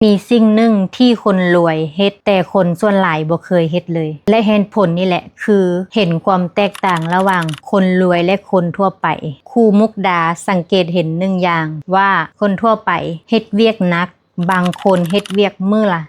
มีสิ่งหนึ่งที่คนรวยเฮ็ดแต่คนส่วนหลายบ่เคยเฮ็ดเลยและเหตุผลนี่แหละคือเห็นความแตกต่างระหว่างคนรวยและคนทั่วไปครูมุกดาสังเกตเห็นหนึ่งอย่างว่าคนทั่วไปเฮ็ดเวียกหนักบางคนเฮ็ดเวียกมื้อละ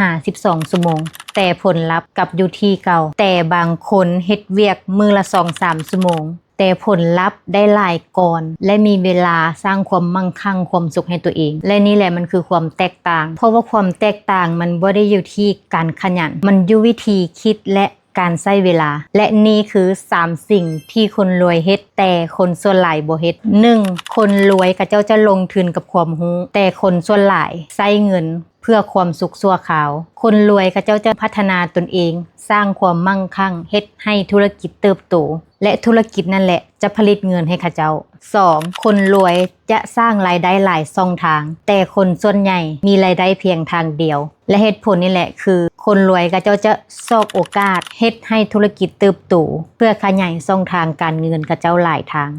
15-12 ชั่วโมงแต่ผลลัพธ์กลับอยู่ที่เก่าแต่บางคนเฮ็ดเวียกมื้อละ2-3 ชั่วโมงแต่ผลลัพธ์ได้หลายก่อนและมีเวลาสร้างความมั่งคั่งความสุขให้ตัวเองและนี่แหละมันคือความแตกต่างเพราะว่าความแตกต่างมันบ่ได้อยู่ที่การขยันมันอยู่วิธีคิดและการใช้เวลาและนี่คือ3สิ่งที่คนรวยเฮ็ดแต่คนส่วนหลายบ่เฮ็ด 1. คนรวยเขาเจ้าจะลงทุนกับความรู้แต่คนส่วนหลายใช้เงินเพื่อความสุขชั่วคราวคนรวยเขาเจ้าจะพัฒนาตนเองสร้างความมั่งคั่งเฮ็ดให้ธุรกิจเติบโตและธุรกิจนั่นแหละจะผลิตเงินให้เขาเจ้า 2. คนรวยจะสร้างรายได้หลายช่องทางแต่คนส่วนใหญ่มีรายได้เพียงทางเดียวและเหตุผลนี่แหละคือคนรวยเขาเจ้าจะซอกโอกาสเฮ็ดให้ธุรกิจเติบโตเพื่อขยายช่องทางการเงินเขาเจ้าหลายทาง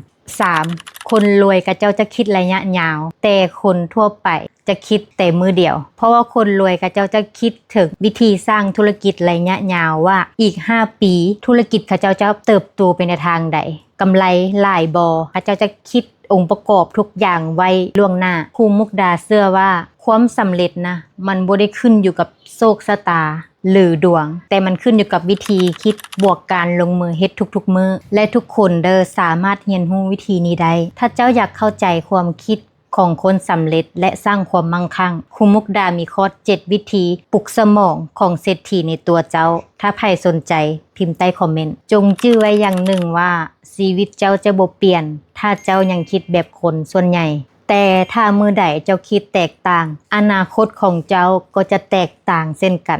3. คนรวยเขาเจ้าจะคิดระยะยาวแต่คนทั่วไปจะคิดแต่มือเดียวเพราะว่าคนรวยเขาเจ้าจะคิดถึงวิธีสร้างธุรกิจระยะยาวว่าอีก5ปีธุรกิจเขาเจ้าจะเติบโตไปในทางใดกำไรหลายบ่เขาเจ้าจะคิดองค์ประกอบทุกอย่างไว้ล่วงหน้าครูมุกดาเชื่อว่าความสำเร็จนะมันบ่ได้ขึ้นอยู่กับโชคชะตาหรือดวงแต่มันขึ้นอยู่กับวิธีคิดบวกการลงมือเฮ็ดทุกๆมื้อและทุกคนสามารถเรียนรู้วิธีนี้ได้ถ้าเจ้าอยากเข้าใจความคิดของคนสำเร็จและสร้างความมั่งคั่งครูมุกดามีคอร์ส7วิธีปลุกสมองของเศรษฐีในตัวเจ้าถ้าใครสนใจพิมพ์ใต้คอมเมนต์จงชื่อไว้อย่างหนึ่งว่าชีวิตเจ้าจะบ่เปลี่ยนถ้าเจ้ายังคิดแบบคนส่วนใหญ่แต่ถ้ามื้อใดเจ้าคิดแตกต่างอนาคตของเจ้าก็จะแตกต่างเช่นกัน